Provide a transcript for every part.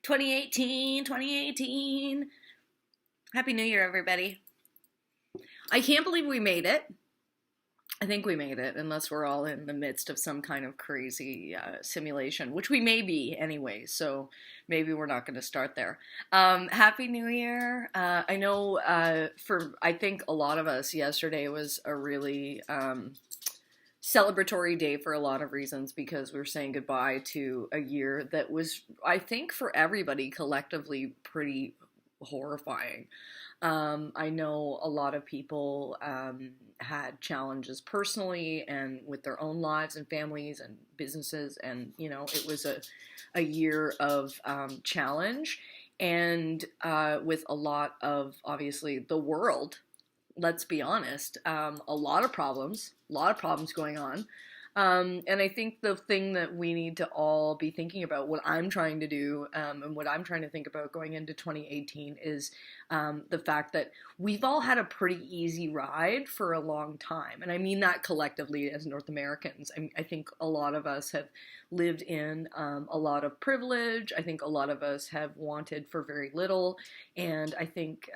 2018, 2018. Happy New Year, everybody. I can't believe we made it. I think we made it, unless we're all in the midst of some kind of crazy simulation, which we may be anyway, so maybe we're not going to start there. Happy New Year. I know I think a lot of us, yesterday was a really celebratory day for a lot of reasons because we're saying goodbye to a year that was, I think, for everybody collectively pretty horrifying. I know a lot of people had challenges personally and with their own lives and families and businesses, and it was a year of challenge and with a lot of, obviously, the world. Let's be honest, a lot of problems going on. And I think the thing that we need to all be thinking about, what I'm trying to do, and what I'm trying to think about going into 2018 is the fact that we've all had a pretty easy ride for a long time. And I mean that collectively as North Americans. I think a lot of us have lived in a lot of privilege. I think a lot of us have wanted for very little. And I think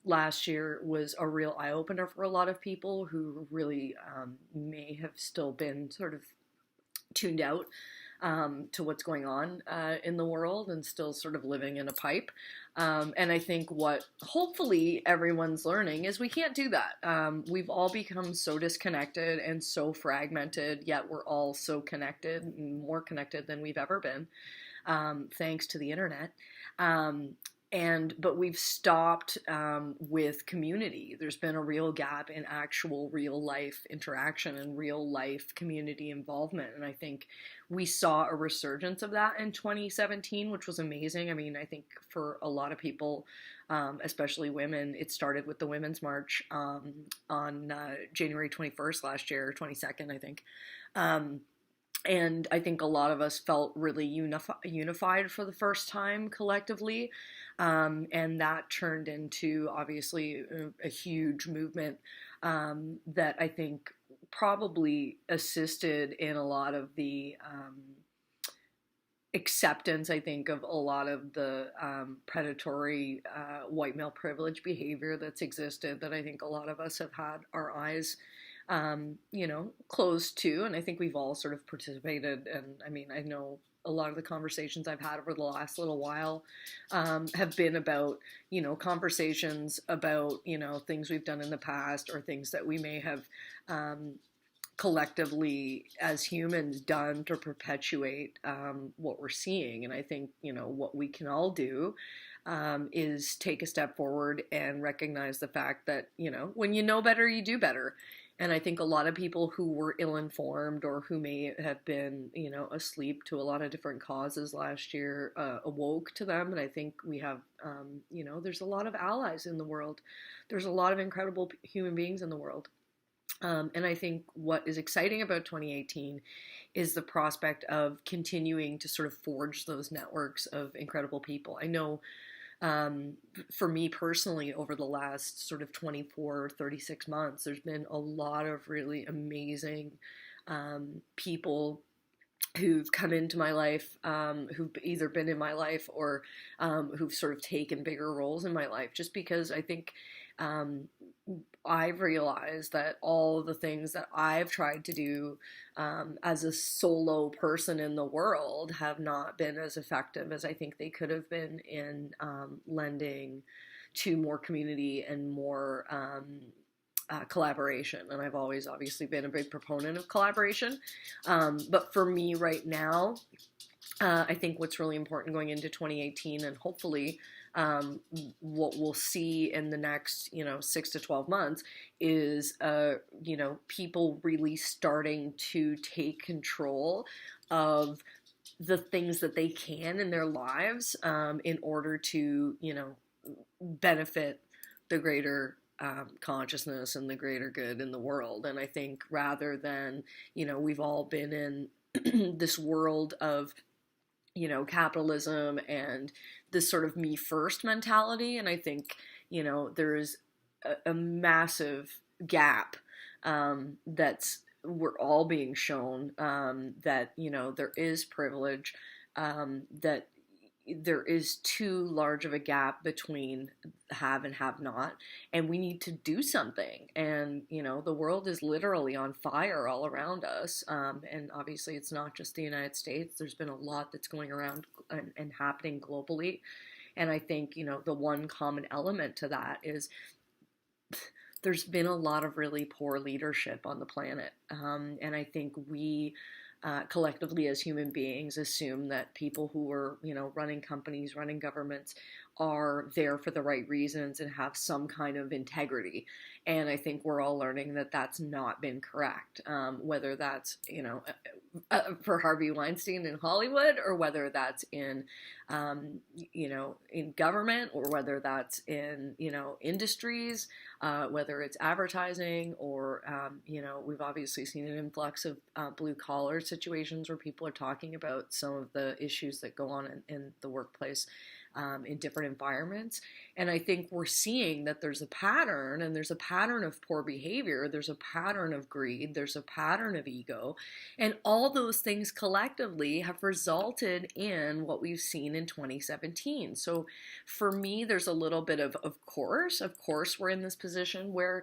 last year was a real eye-opener for a lot of people who really may have still been sort of tuned out to what's going on in the world and still sort of living in a pipe. And I think what hopefully everyone's learning is we can't do that. We've all become so disconnected and so fragmented, yet we're all so connected, more connected than we've ever been, thanks to the internet. But we've stopped with community. There's been a real gap in actual real life interaction and real life community involvement. And I think we saw a resurgence of that in 2017, which was amazing. I mean, I think for a lot of people, especially women, it started with the Women's March on January 21st last year, 22nd, I think. And I think a lot of us felt really unified for the first time collectively. And that turned into, obviously, a huge movement that I think probably assisted in a lot of the acceptance, I think, of a lot of the predatory white male privilege behavior that's existed, that I think a lot of us have had our eyes closed to, and I think we've all sort of participated. And I mean, I know a lot of the conversations I've had over the last little while have been about, conversations about, things we've done in the past or things that we may have collectively as humans done to perpetuate what we're seeing. And I think, what we can all do is take a step forward and recognize the fact that, when you know better, you do better. And I think a lot of people who were ill-informed or who may have been, asleep to a lot of different causes last year awoke to them. And I think we have, there's a lot of allies in the world. There's a lot of incredible human beings in the world. And I think what is exciting about 2018 is the prospect of continuing to sort of forge those networks of incredible people. I know for me personally, over the last sort of 24, 36 months, there's been a lot of really amazing people who've come into my life, who've either been in my life or who've sort of taken bigger roles in my life, just because I think I've realized that all the things that I've tried to do as a solo person in the world have not been as effective as I think they could have been in lending to more community and more collaboration. And I've always obviously been a big proponent of collaboration. But for me right now, I think what's really important going into 2018 and hopefully what we'll see in the next, 6 to 12 months is, people really starting to take control of the things that they can in their lives in order to, benefit the greater consciousness and the greater good in the world. And I think rather than, we've all been in this world of capitalism and this sort of me first mentality. And I think, there is a massive gap that's we're all being shown that, there is privilege, that there is too large of a gap between have and have not, and we need to do something. And the world is literally on fire all around us, and obviously it's not just the United States. There's been a lot that's going around and happening globally, and I think the one common element to that is there's been a lot of really poor leadership on the planet, and I think we collectively as human beings assume that people who are, running companies, running governments are there for the right reasons and have some kind of integrity. And I think we're all learning that that's not been correct. Whether that's, for Harvey Weinstein in Hollywood, or whether that's in government, or whether that's in, industries, whether it's advertising, or, we've obviously seen an influx of blue collar situations where people are talking about some of the issues that go on in the workplace, in different environments. And I think we're seeing that there's a pattern, and there's a pattern of poor behavior, there's a pattern of greed, there's a pattern of ego, and all those things collectively have resulted in what we've seen in 2017. So for me, there's a little bit of course we're in this position where,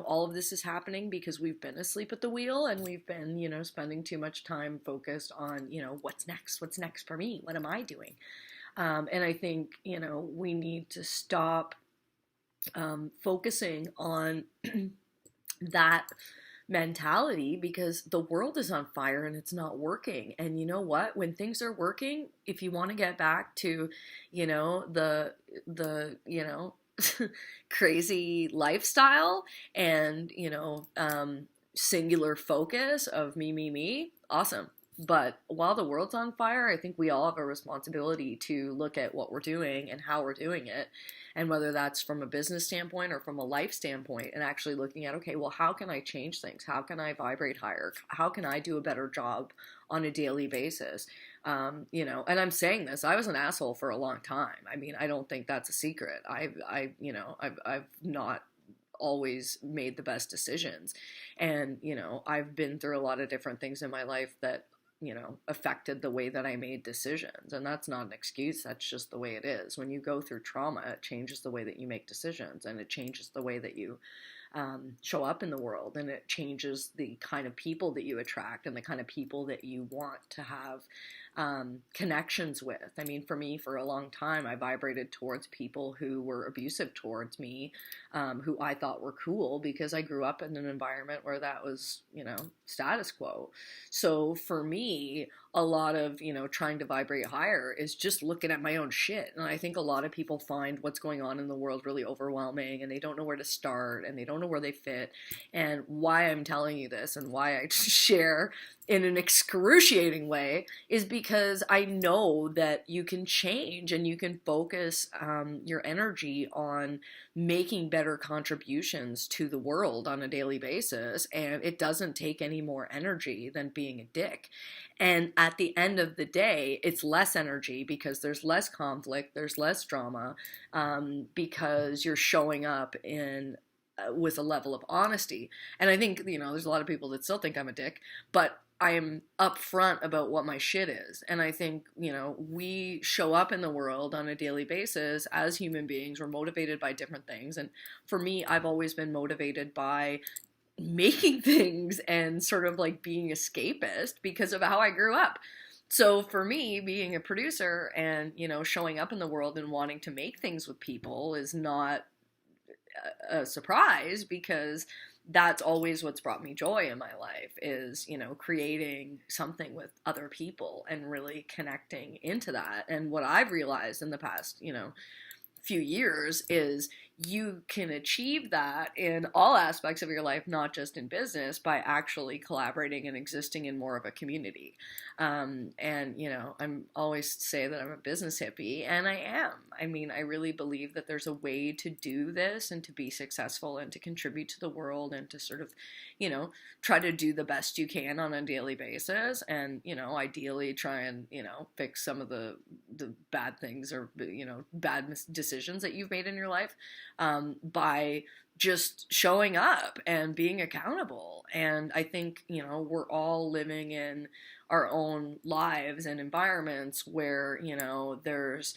all of this is happening because we've been asleep at the wheel, and we've been, spending too much time focused on, what's next for me? What am I doing? And I think, we need to stop focusing on that mentality, because the world is on fire and it's not working. And you know what? When things are working, if you want to get back to, the crazy lifestyle and, singular focus of me, awesome. But while the world's on fire, I think we all have a responsibility to look at what we're doing and how we're doing it. And whether that's from a business standpoint or from a life standpoint, and actually looking at, okay, well, how can I change things? How can I vibrate higher? How can I do a better job on a daily basis? And I'm saying this, I was an asshole for a long time. I mean, I don't think that's a secret. I've not always made the best decisions. And, I've been through a lot of different things in my life that affected the way that I made decisions. And that's not an excuse. That's just the way it is. When you go through trauma, it changes the way that you make decisions, and it changes the way that you show up in the world, and it changes the kind of people that you attract and the kind of people that you want to have connections with. I mean, for me, for a long time, I vibrated towards people who were abusive towards me, who I thought were cool because I grew up in an environment where that was, status quo. So for me, a lot of, trying to vibrate higher is just looking at my own shit. And I think a lot of people find what's going on in the world really overwhelming, and they don't know where to start, and they don't know where they fit. And why I'm telling you this, and why I share in an excruciating way, is because I know that you can change, and you can focus your energy on making better contributions to the world on a daily basis, and it doesn't take any more energy than being a dick. And at the end of the day, it's less energy because there's less conflict, there's less drama, because you're showing up in with a level of honesty. And I think, there's a lot of people that still think I'm a dick, but I am upfront about what my shit is. And I think, we show up in the world on a daily basis as human beings. We're motivated by different things. And for me, I've always been motivated by making things and sort of like being escapist because of how I grew up. So for me, being a producer and, showing up in the world and wanting to make things with people is not a surprise, because that's always what's brought me joy in my life is, creating something with other people and really connecting into that. And what I've realized in the past, few years is you can achieve that in all aspects of your life, not just in business, by actually collaborating and existing in more of a community. And, I'm always say that I'm a business hippie, and I am. I mean, I really believe that there's a way to do this and to be successful and to contribute to the world and to sort of, try to do the best you can on a daily basis. And, ideally try and, fix some of the bad things or, bad decisions that you've made in your life. by just showing up and being accountable. And I think, we're all living in our own lives and environments where, there's,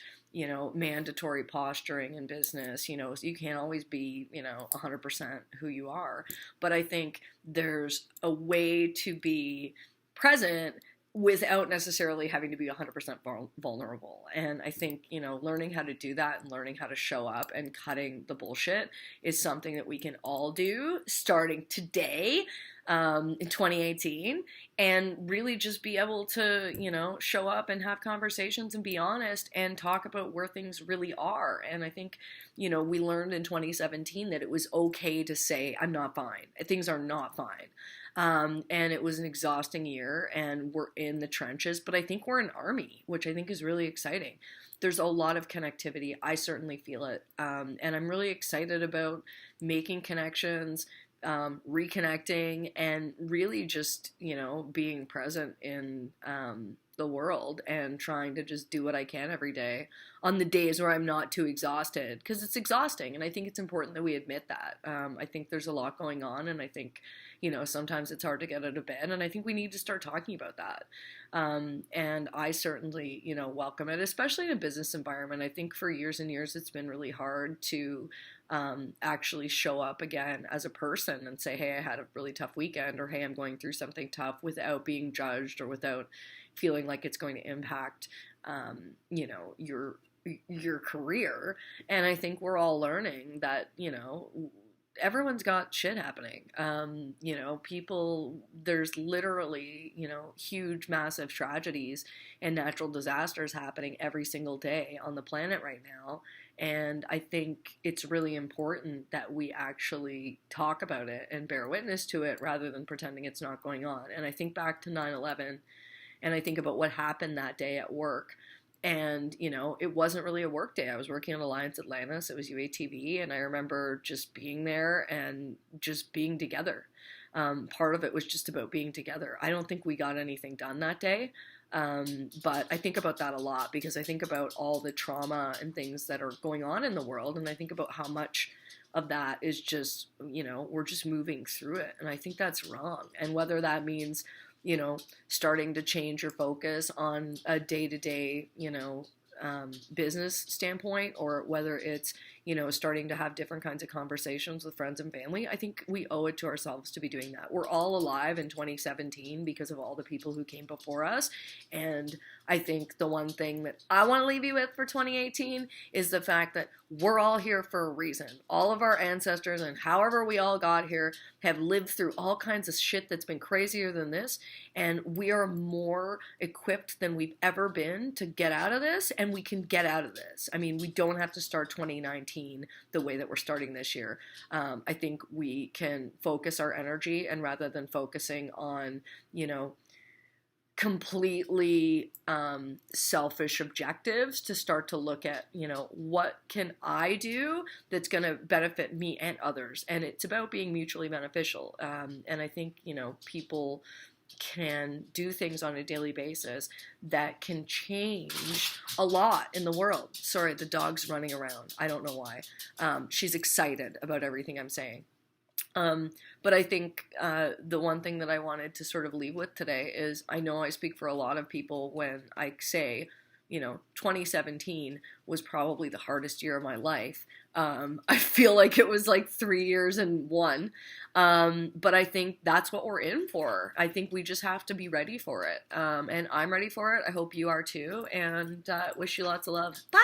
mandatory posturing in business, so you can't always be, 100% who you are. But I think there's a way to be present without necessarily having to be 100% vulnerable. And I think, learning how to do that and learning how to show up and cutting the bullshit is something that we can all do starting today, in 2018, and really just be able to, show up and have conversations and be honest and talk about where things really are. And I think, we learned in 2017 that it was okay to say, I'm not fine. Things are not fine. And it was an exhausting year, and we're in the trenches, but I think we're an army, which I think is really exciting. There's a lot of connectivity. I certainly feel it. And I'm really excited about making connections, reconnecting, and really just, being present in the world and trying to just do what I can every day on the days where I'm not too exhausted, because it's exhausting. And I think it's important that we admit that. I think there's a lot going on, and I think, sometimes it's hard to get out of bed, and I think we need to start talking about that. And I certainly, welcome it, especially in a business environment. I think for years and years, it's been really hard to actually show up again as a person and say, hey, I had a really tough weekend, or hey, I'm going through something tough, without being judged or without feeling like it's going to impact, your career. And I think we're all learning that, everyone's got shit happening. People, there's literally, huge, massive tragedies and natural disasters happening every single day on the planet right now. And I think it's really important that we actually talk about it and bear witness to it rather than pretending it's not going on. And I think back to 9/11, and I think about what happened that day at work. And, it wasn't really a work day. I was working on Alliance Atlantis. It was UATV. And I remember just being there and just being together. Part of it was just about being together. I don't think we got anything done that day. But I think about that a lot, because I think about all the trauma and things that are going on in the world. And I think about how much of that is just, we're just moving through it. And I think that's wrong. And whether that means, starting to change your focus on a day-to-day, business standpoint, or whether it's, starting to have different kinds of conversations with friends and family, I think we owe it to ourselves to be doing that. We're all alive in 2017 because of all the people who came before us. And I think the one thing that I want to leave you with for 2018 is the fact that we're all here for a reason. All of our ancestors, and however we all got here, have lived through all kinds of shit that's been crazier than this. And we are more equipped than we've ever been to get out of this. And we can get out of this. I mean, we don't have to start 2019 the way that we're starting this year. I think we can focus our energy, and rather than focusing on, completely selfish objectives, to start to look at, what can I do that's going to benefit me and others? And it's about being mutually beneficial. And I think, people can do things on a daily basis that can change a lot in the world. Sorry, the dog's running around. I don't know why. She's excited about everything I'm saying. But I think the one thing that I wanted to sort of leave with today is, I know I speak for a lot of people when I say, 2017 was probably the hardest year of my life. I feel like it was like 3 years in one. But I think that's what we're in for. I think we just have to be ready for it. And I'm ready for it. I hope you are too. And wish you lots of love. Bye!